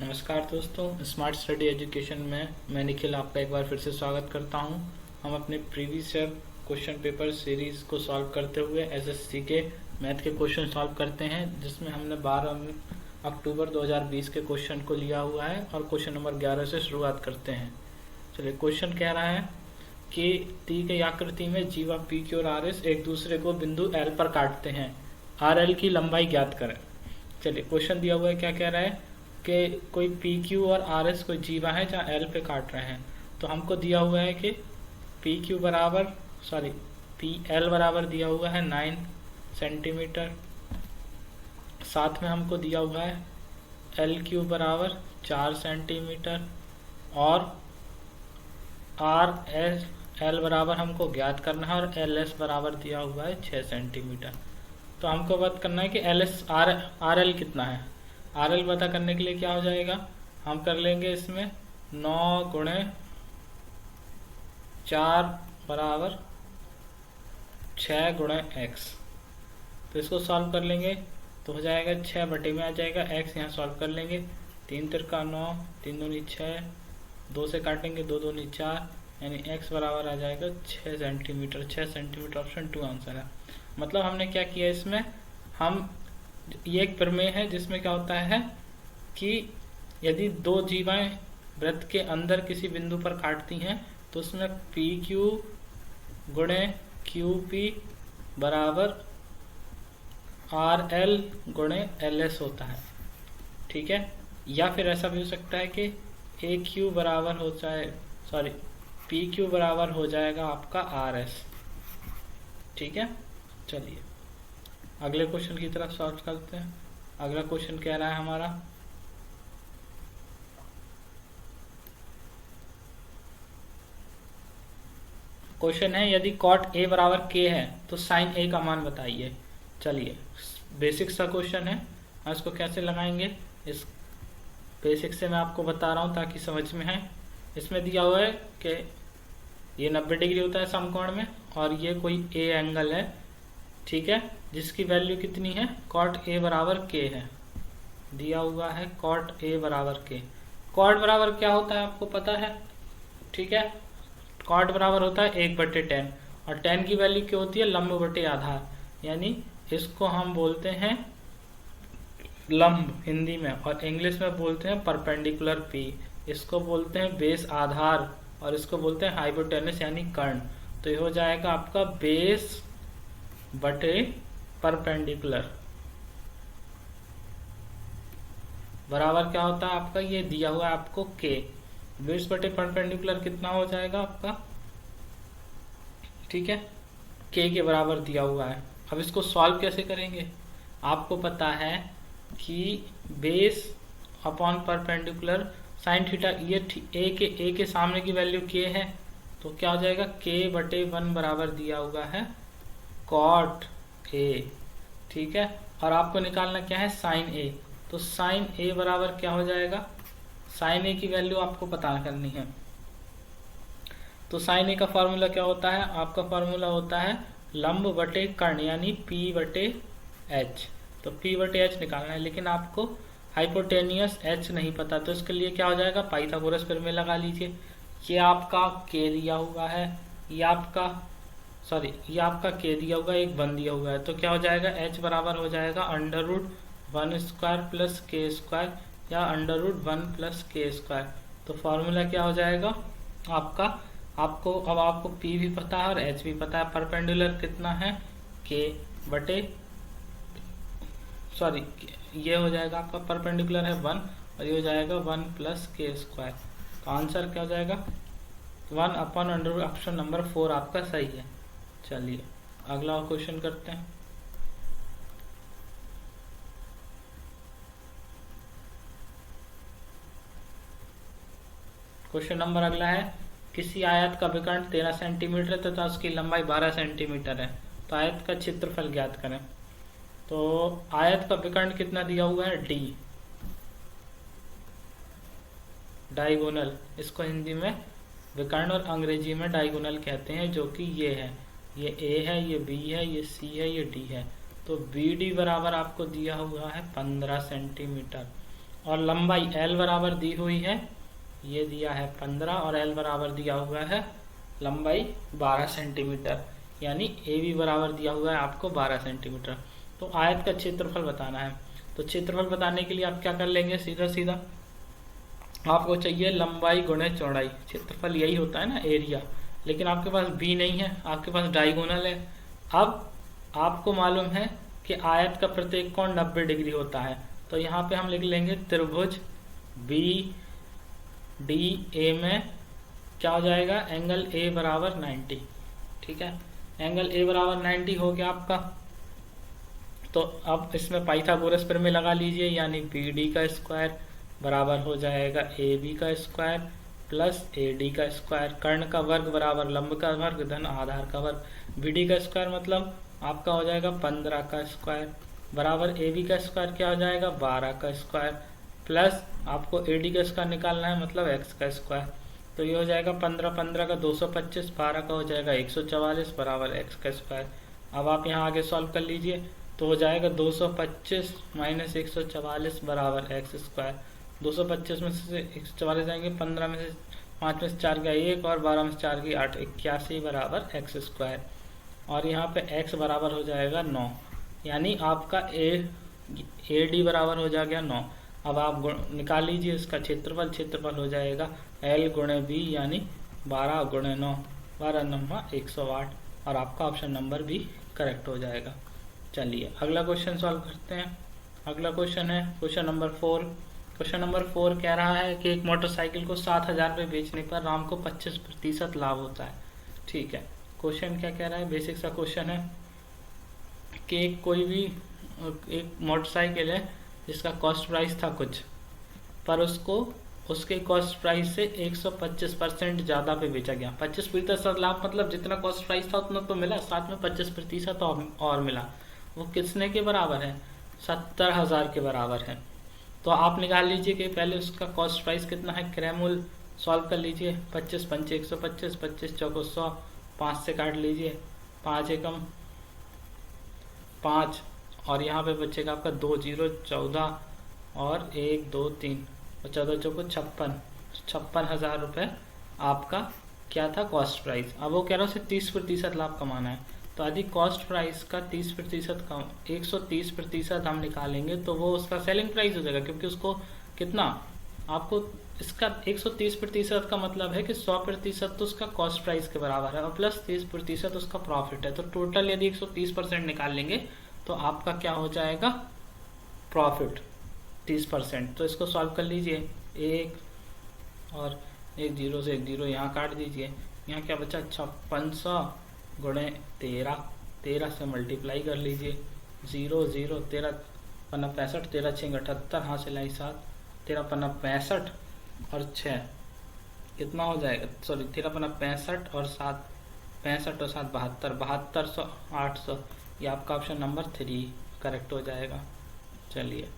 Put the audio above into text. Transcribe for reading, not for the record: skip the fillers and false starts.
नमस्कार दोस्तों, smart study education में मैं निखिल आपका एक बार फिर से स्वागत करता हूं। हम अपने previous year question paper series को सॉल्व करते हुए एसएससी के मैथ के क्वेश्चन सॉल्व करते हैं, जिसमें हमने 12 अक्टूबर 2020 के क्वेश्चन को लिया हुआ है और क्वेश्चन नंबर 11 से शुरुआत करते हैं। चलिए, क्वेश्चन कह रहा है कि दी गई आकृति में जीवा पी क्यू और आर एस एक दूसरे को बिंदु एल पर काटते हैं, आर एल की लंबाई ज्ञात करें। चलिए, क्वेश्चन दिया हुआ है, क्या कह रहा है कि कोई पी क्यू और आर एस कोई जीवा है जहाँ एल पे काट रहे हैं। तो हमको दिया हुआ है कि पी क्यू बराबर पी एल बराबर दिया हुआ है 9 सेंटीमीटर। साथ में हमको दिया हुआ है एल क्यू बराबर 4 सेंटीमीटर और आर एस एल बराबर हमको ज्ञात करना है और एल एस बराबर दिया हुआ है 6 सेंटीमीटर। तो हमको बात करना है कि एल एस आर एल कितना है। आर एल पता करने के लिए क्या हो जाएगा, हम कर लेंगे इसमें 9 गुणे 4 बराबर 6 गुणे एक्स। तो इसको सॉल्व कर लेंगे तो हो जाएगा 6 बटे में आ जाएगा, एक्स यहाँ सॉल्व कर लेंगे। 3 तिरका 9, 3 दूनी 6, 2 से काटेंगे 2 दूनी 4, यानी एक्स बराबर आ जाएगा 6 सेंटीमीटर। 6 सेंटीमीटर ऑप्शन 2 आंसर है। मतलब हमने क्या किया इसमें, हम ये एक प्रमेय है जिसमें क्या होता है कि यदि दो जीवाएं वृत्त के अंदर किसी बिंदु पर काटती हैं तो उसमें पी क्यू गुणे क्यू पी बराबर आर एल गुणे एल एस होता है। ठीक है, या फिर ऐसा भी हो सकता है कि ए क्यू बराबर हो जाए पी क्यू बराबर हो जाएगा आपका आर एस। ठीक है, चलिए अगले क्वेश्चन की तरफ सॉल्व करते हैं। अगला क्वेश्चन कह रहा है हमारा, क्वेश्चन है यदि कॉट ए बराबर के है तो साइन ए का मान बताइए। चलिए, बेसिक सा क्वेश्चन है, हम इसको कैसे लगाएंगे इस बेसिक से मैं आपको बता रहा हूँ ताकि समझ में आए। इसमें दिया हुआ है कि ये 90 डिग्री होता है समकोण में और ये कोई ए एंगल है, ठीक है, जिसकी वैल्यू कितनी है, कॉट ए बराबर के है। दिया हुआ है कॉट ए बराबर के। कॉट बराबर क्या होता है आपको पता है, ठीक है, कॉट बराबर होता है 1/10 और 10 की वैल्यू क्या होती है, लंब बटे आधार, यानी इसको हम बोलते हैं लंब हिंदी में और इंग्लिश में बोलते हैं परपेंडिकुलर पी। इसको बोलते हैं बेस आधार और इसको बोलते हैं हाइपोटेनस यानी कर्ण। तो ये हो जाएगा आपका बेस बटे परपेंडिकुलर बराबर क्या होता है आपका, ये दिया हुआ है आपको के। बेस बटे परपेंडिकुलर कितना हो जाएगा आपका, ठीक है, के बराबर दिया हुआ है। अब इसको सॉल्व कैसे करेंगे, आपको पता है कि base upon perpendicular sine theta, ये ए के सामने की वैल्यू के है तो क्या हो जाएगा, के बटे 1 बराबर दिया हुआ है कॉट ए। ठीक है, और आपको निकालना क्या है, साइन ए। तो साइन ए बराबर क्या हो जाएगा, साइन ए की वैल्यू आपको पता करनी है। तो साइन ए का फॉर्मूला क्या होता है, आपका फॉर्मूला होता है लंब बटे कर्ण यानी पी बटे एच। तो पी बटे एच निकालना है, लेकिन आपको हाइपोटेनियस एच नहीं पता, तो इसके लिए क्या हो जाएगा, पाइथागोरस प्रमेय लगा लीजिए। ये आपका के दिया हुआ है, ये आपका के दिया हुआ है, एक 1 दिया हुआ है, तो क्या हो जाएगा, h बराबर हो जाएगा √1² प्लस के स्क्वायर या √1 प्लस के स्क्वायर। तो फॉर्मूला क्या हो जाएगा आपका, आपको p भी पता है और h भी पता है। परपेंडिकुलर कितना है, k बटे ये हो जाएगा आपका परपेंडिकुलर है 1 और ये हो जाएगा 1 प्लस के स्क्वायर। तो आंसर क्या हो जाएगा, 1/√, ऑप्शन नंबर 4 आपका सही है। चलिए अगला क्वेश्चन करते हैं। क्वेश्चन नंबर अगला है, किसी आयत का विकर्ण 13 सेंटीमीटर तथा उसकी लंबाई 12 सेंटीमीटर है, तो आयत का क्षेत्रफल ज्ञात करें। तो आयत का विकर्ण कितना दिया हुआ है, डी, डायगोनल, इसको हिंदी में विकर्ण और अंग्रेजी में डायगोनल कहते हैं, जो कि ये है, ये ए है, ये बी है, ये सी है, ये डी है। तो बी डी बराबर आपको दिया हुआ है 15 सेंटीमीटर और लंबाई L बराबर दी हुई है, ये दिया है 15 और L बराबर दिया हुआ है लंबाई 12 सेंटीमीटर, यानी AB बराबर दिया हुआ है आपको 12 सेंटीमीटर। तो आयत का क्षेत्रफल बताना है। तो क्षेत्रफल बताने के लिए आप क्या कर लेंगे, सीधा सीधा आपको चाहिए लंबाई गुणे चौड़ाई। क्षेत्रफल यही होता है ना, एरिया। लेकिन आपके पास B नहीं है, आपके पास डायगोनल है। अब आपको मालूम है कि आयत का प्रत्येक कोण 90 डिग्री होता है। तो यहाँ पे हम लिख लेंगे त्रिभुज BDA में क्या हो जाएगा, एंगल A बराबर 90। ठीक है, एंगल A बराबर 90 हो गया आपका। तो अब इसमें पाइथागोरस प्रमेय लगा लीजिए, यानी BD का स्क्वायर बराबर हो जाएगा AB का स्क्वायर प्लस AD का स्क्वायर। कर्ण का वर्ग बराबर लंब का वर्ग धन आधार का वर्ग। BD का स्क्वायर मतलब आपका हो जाएगा 15 का स्क्वायर बराबर AB का स्क्वायर क्या हो जाएगा 12 का स्क्वायर प्लस आपको AD का स्क्वायर निकालना है, मतलब x का स्क्वायर। तो ये हो जाएगा 15 का 225, 12 का हो जाएगा 144 बराबर x का स्क्वायर। अब आप यहाँ आगे सॉल्व कर लीजिए, तो हो जाएगा 225 माइनस 144 बराबर एक्स स्क्वायर। 225 में से 144 जाएंगे, 15 में से 5 में से 4 गया 1 और 12 में से 4 गई 8, 81 बराबर एक्स स्क्वायर। और यहाँ पे x बराबर हो जाएगा 9, यानी आपका AD बराबर हो जाएगा 9। अब आप निकाल लीजिए इसका क्षेत्रफल। क्षेत्रफल हो जाएगा L गुणे B, यानी 12 गुणे 9, 12 9 108, और आपका ऑप्शन नंबर भी करेक्ट हो जाएगा। चलिए अगला क्वेश्चन सॉल्व करते हैं। अगला क्वेश्चन है क्वेश्चन नंबर 4। क्वेश्चन नंबर 4 कह रहा है कि एक मोटरसाइकिल को 7,000 रुपये बेचने पर राम को 25% लाभ होता है। ठीक है, क्वेश्चन क्या कह रहा है, बेसिक सा क्वेश्चन है कि कोई भी एक मोटरसाइकिल है जिसका कॉस्ट प्राइस था कुछ, पर उसको उसके कॉस्ट प्राइस से 125% ज़्यादा पे बेचा गया। 25% लाभ मतलब जितना कॉस्ट प्राइस था उतना तो मिला, साथ में 25% और मिला। वो कितने के बराबर है, 70,000 के बराबर है। तो आप निकाल लीजिए कि पहले उसका कॉस्ट प्राइस कितना है, क्रय मूल्य सॉल्व कर लीजिए। 25 पंचे 125, 25 चौको 100, 5 से काट लीजिए, 5 एकम 5, और यहाँ पे बचेगा आपका 2 0 14 और 1 2 3 और 14 चौको 56,000 रुपये आपका क्या था कॉस्ट प्राइस। अब वो कह रहा है उसे 30% लाभ कमाना है। तो यदि कॉस्ट प्राइस का 30% कम 130% हम निकालेंगे तो वो उसका सेलिंग प्राइस हो जाएगा, क्योंकि उसको कितना आपको इसका 130% का मतलब है कि 100% तो उसका कॉस्ट प्राइस के बराबर है और प्लस 30% उसका प्रॉफिट है। तो टोटल यदि 130% निकाल लेंगे तो आपका क्या हो जाएगा प्रॉफिट 30%। तो इसको सॉल्व कर लीजिए, 1 और 1 0 से 1 0 यहाँ काट दीजिए। यहाँ क्या बचा 5600 गुणे 13 से मल्टीप्लाई कर लीजिए। 0 0 13 पन्ना 65, 13 6 78, हाँ से लाई 7, 13 पन्ना 65 और 6 कितना हो जाएगा, सॉरी 13 पन्ना 65 और 7 65 और 7 72, 7200 800। ये आपका ऑप्शन नंबर 3 करेक्ट हो जाएगा। चलिए